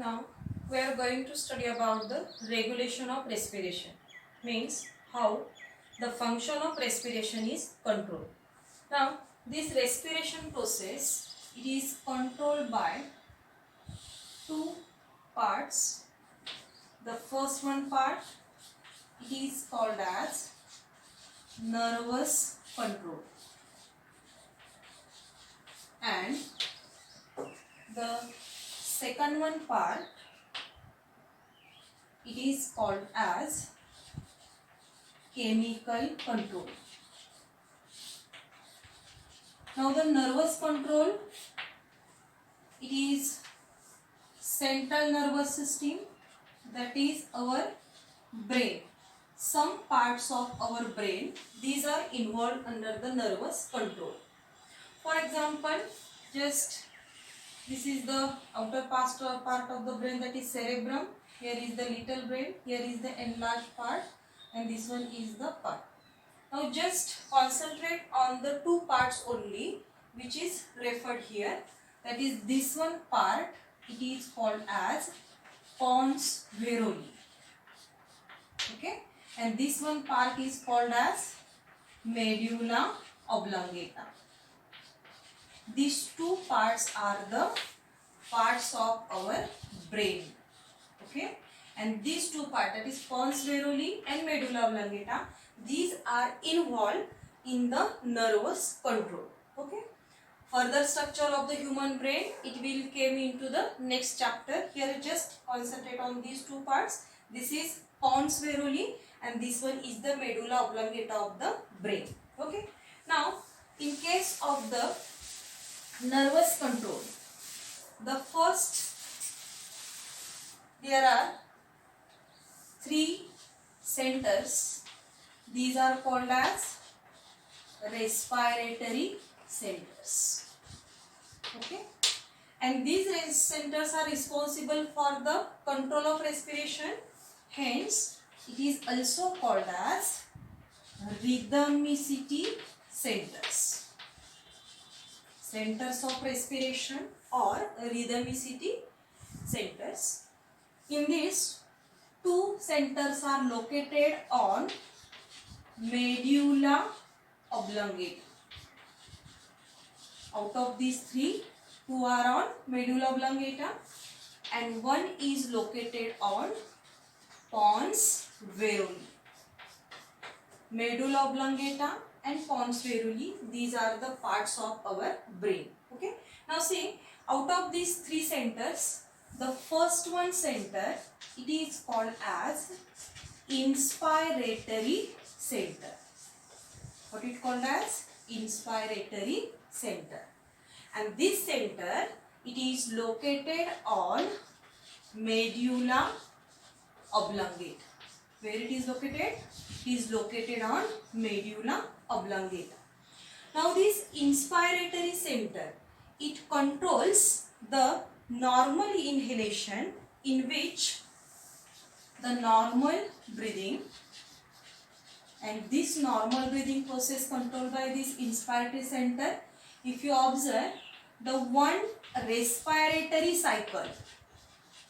Now we are going to study about the regulation of respiration, means how the function of respiration is controlled. Now this respiration process, it is controlled by two parts. The first one part, it is called as nervous control, and the second one part, it is called as chemical control. Now the nervous control, it is central nervous system, that is our brain. Some parts of our brain, these are involved under the nervous control. For example, just this is the outer part of the brain, that is cerebrum. Here is the little brain, here is the enlarged part, and this one is the part. Now just concentrate on the two parts only which is referred here, that is this one part, it is called as pons varolii, okay, and this one part is called as medulla oblongata. These two parts are the parts of our brain, okay, and these two parts, that is pons varolii and medulla oblongata, these are involved in the nervous control, okay. Further structure of the human brain, it will came into the next chapter. Here just concentrate on these two parts. This is pons varolii and this one is the medulla oblongata of the brain, okay. Now in case of the nervous control, the first, there are three centers. These are called as respiratory centers, okay, and these centers are responsible for the control of respiration. Hence it is also called as rhythmicity centers, centers of respiration or rhythmicity centers. In this, two centers are located on medulla oblongata. Out of these three, two are on medulla oblongata and one is located on pons varolii. Medulla oblongata and pons varolii, these are the parts of our brain, okay. Now see, out of these three centers, the first one center, it is called as inspiratory center. What it called as? Inspiratory center. And this center, it is located on medulla oblongata. Where it is located? It is located on medulla oblongata. Now this inspiratory center, it controls the normal inhalation, in which the normal breathing, and this normal breathing process controlled by this inspiratory center. If you observe the one respiratory cycle,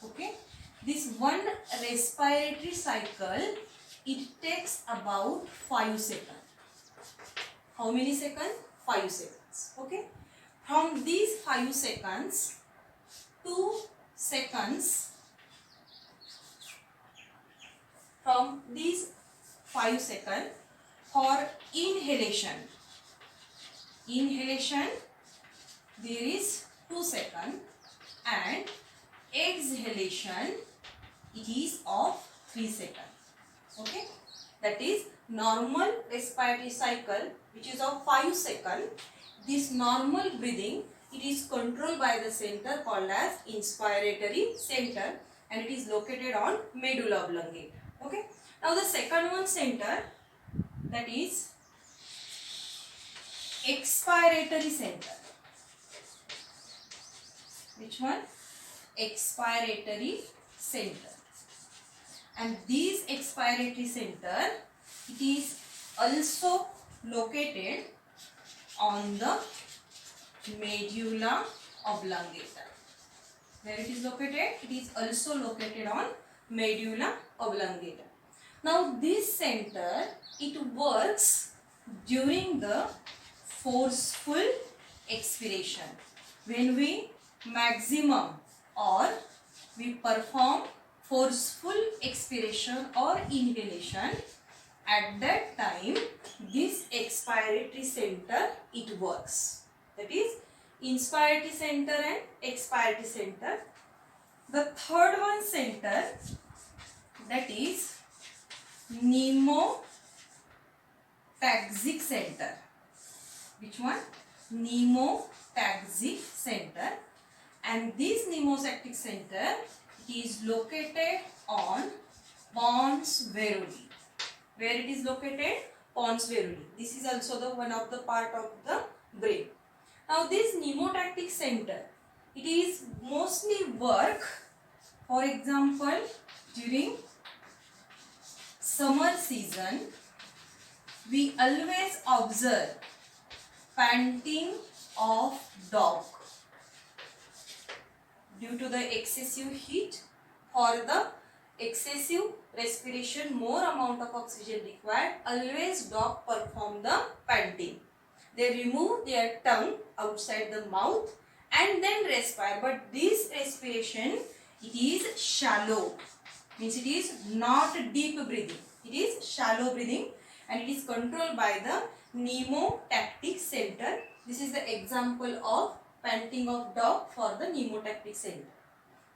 okay, this one respiratory cycle, it takes about 5 seconds. How many seconds? 5 seconds, okay. From these 5 seconds, 2 seconds, from these 5 seconds for inhalation. Inhalation, there is 2 seconds, and exhalation, it is of 3 seconds, okay. That is normal respiratory cycle, which is of 5 seconds. This normal breathing, it is controlled by the center called as inspiratory center, and it is located on medulla oblongata, okay. Now the second one center, that is expiratory center. Which one? Expiratory center. And this expiratory center, it is also located on the medulla oblongata. Where it is located? It is also located on medulla oblongata. Now this center, it works during the forceful expiration. When we maximum or we perform forceful expiration or inhalation, at that time this expiratory center it works. That is inspiratory center and expiratory center. The third one center, that is pneumotaxic center. Which one? Pneumotaxic center. And this pneumotaxic center is located on pons varoli. Where it is located? Pons varoli. This is also the one of the part of the brain. Now this pneumotactic center, it is mostly work, for example, during summer season, we always observe panting of dog due to the excessive heat. For the excessive respiration, more amount of oxygen required, always dog perform the panting. They remove their tongue outside the mouth and then respire. But this respiration, it is shallow. Means it is not deep breathing. It is shallow breathing and it is controlled by the pneumotactic center. This is the example of panting of dog for the pneumotactic center.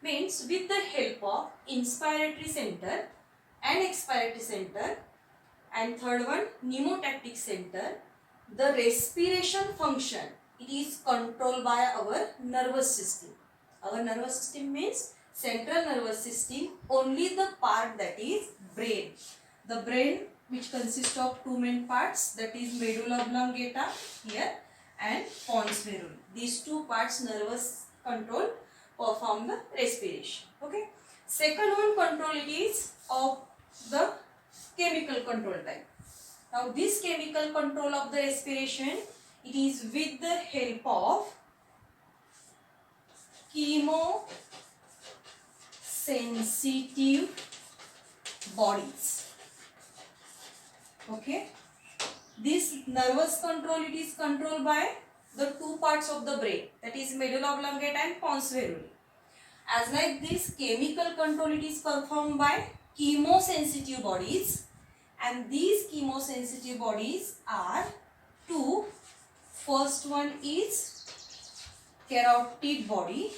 Means with the help of inspiratory center and expiratory center and third one pneumotactic center, the respiration function, it is controlled by our nervous system. Our nervous system means central nervous system, only the part that is brain. The brain which consists of two main parts, that is medulla oblongata here and pons varoli. These two parts nervous control perform the respiration. Okay. Second one control, it is of the chemical control type. Now this chemical control of the respiration, it is with the help of chemosensitive bodies. Okay. This nervous control, it is controlled by the two parts of the brain, that is medulla oblongata and pons varoli. As like this chemical control, it is performed by chemosensitive bodies, and these chemosensitive bodies are two. First one is carotid body.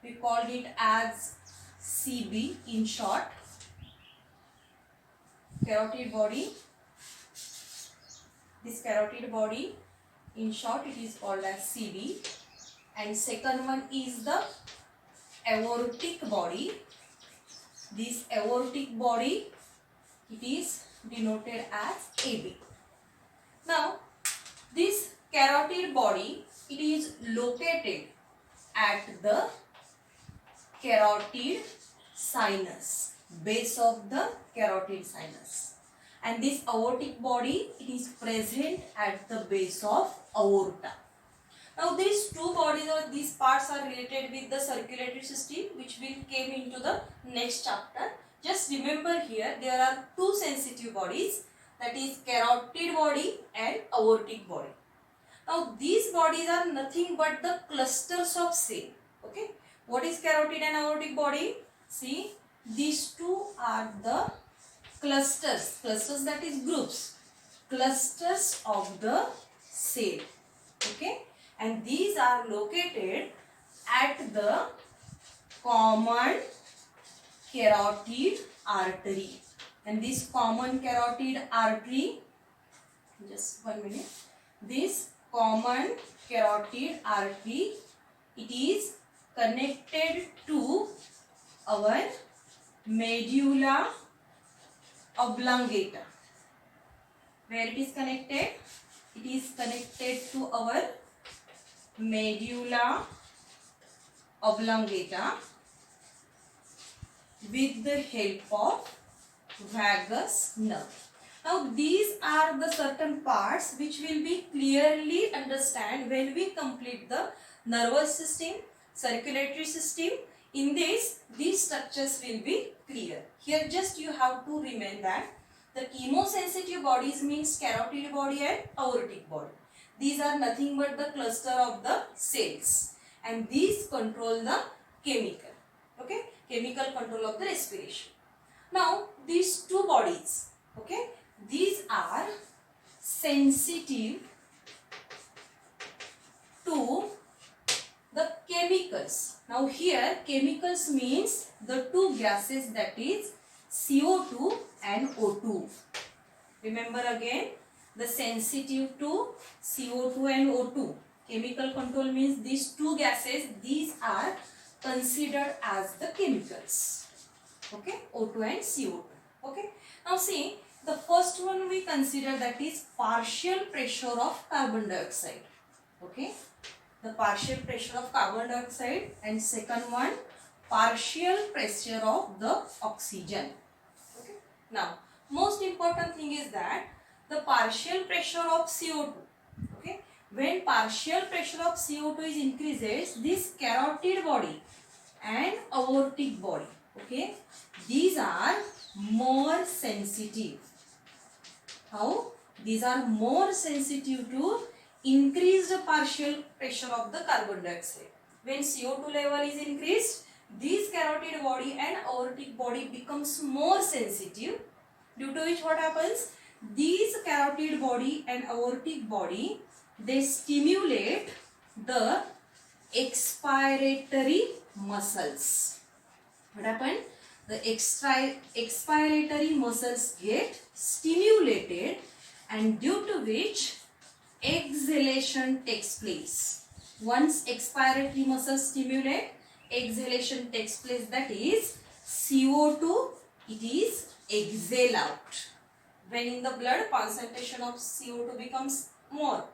We called it as CB in short. Carotid body. This carotid body, in short, it is called as CB. And second one is the aortic body. This aortic body, it is denoted as AB. Now, this carotid body, it is located at the carotid sinus, base of the carotid sinus. And this aortic body, it is present at the base of aorta. Now these two bodies or these parts are related with the circulatory system, which will came into the next chapter. Just remember here there are two sensitive bodies, that is carotid body and aortic body. Now these bodies are nothing but the clusters of cell. Okay. What is carotid and aortic body? See, these two are the clusters, that is groups, clusters of the cell. Okay. And these are located at the common carotid artery. And this common carotid artery, just 1 minute, this common carotid artery, it is connected to our medulla oblongata. Where it is connected? It is connected to our medulla oblongata with the help of vagus nerve. Now these are the certain parts which will be clearly understand when we complete the nervous system, circulatory system. In this, these structures will be clear. Here just you have to remember that the chemosensitive bodies means carotid body and aortic body. These are nothing but the cluster of the cells, and these control the chemical. Okay, chemical control of the respiration. Now these two bodies, okay, these are sensitive to the chemicals. Now here chemicals means the two gases, that is CO2 and O2. Remember again, the sensitive to CO2 and O2. Chemical control means these two gases, these are considered as the chemicals. Okay, O2 and CO2. Okay, now see, the first one we consider, that is partial pressure of carbon dioxide. Okay, the partial pressure of carbon dioxide, and second one partial pressure of the oxygen. Okay, now most important thing is that the partial pressure of CO2. Okay, when partial pressure of CO2 is increases, this carotid body and aortic body, okay, these are more sensitive. How? These are more sensitive to increased partial pressure of the carbon dioxide. When CO2 level is increased, this carotid body and aortic body becomes more sensitive, due to which what happens? These carotid body and aortic body, they stimulate the expiratory muscles. What happened? The expiratory muscles get stimulated, and due to which exhalation takes place. Once expiratory muscles stimulate, exhalation takes place, that is CO2, it is exhale out. When in the blood concentration of CO2 becomes more,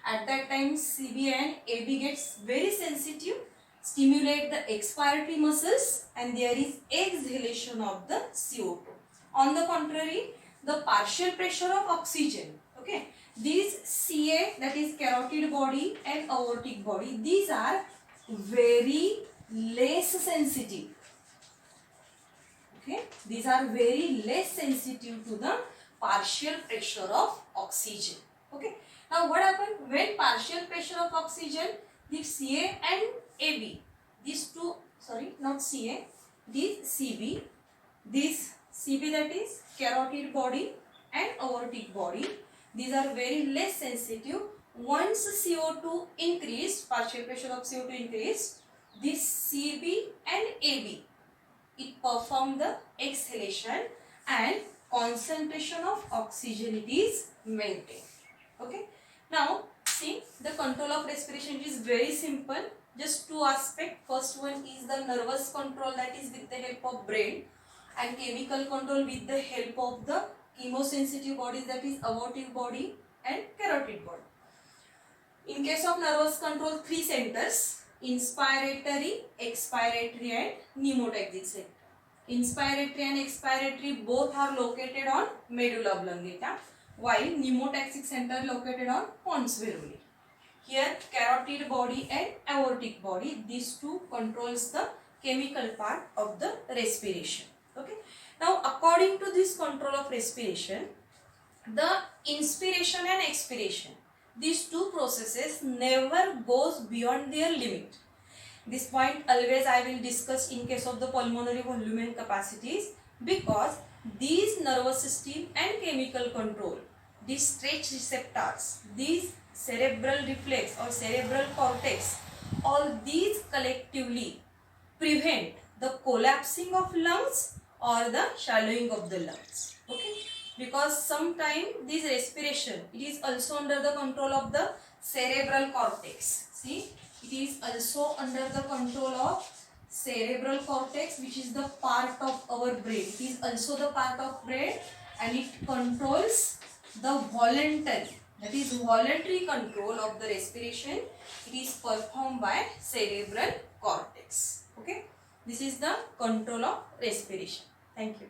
at that time CB and AB gets very sensitive, stimulate the expiratory muscles, and there is exhalation of the CO2. On the contrary, the partial pressure of oxygen, okay, these CA, that is carotid body and aortic body, these are very less sensitive. Okay, these are very less sensitive to the partial pressure of oxygen. Okay, now what happened when partial pressure of oxygen, the CA and AB, these two, sorry, not CA, this CB, this CB, that is carotid body and aortic body, these are very less sensitive. Once CO2 increased, partial pressure of CO2 increased, this CB and AB, it perform the exhalation, and concentration of oxygen it is maintained. Okay, now see, the control of respiration is very simple. Just two aspects. First one is the nervous control, that is with the help of brain, and chemical control with the help of the chemosensitive bodies, that is aortic body and carotid body. In case of nervous control, three centers: inspiratory, expiratory and pneumotaxic center. Inspiratory and expiratory both are located on medulla oblongata, while pneumotaxic center located on pons varolii. Here carotid body and aortic body, these two controls the chemical part of the respiration. Okay. Now according to this control of respiration, the inspiration and expiration, these two processes never goes beyond their limit. This point always I will discuss in case of the pulmonary volume and capacities, because these nervous system and chemical control, these stretch receptors, these cerebral reflex or cerebral cortex, all these collectively prevent the collapsing of lungs or the shallowing of the lungs. Okay, because sometime this respiration, it is also under the control of the cerebral cortex. See, it is also under the control of cerebral cortex, which is the part of our brain. It is also the part of brain, and it controls the voluntary, that is voluntary control of the respiration. It is performed by cerebral cortex. Okay, this is the control of respiration. Thank you.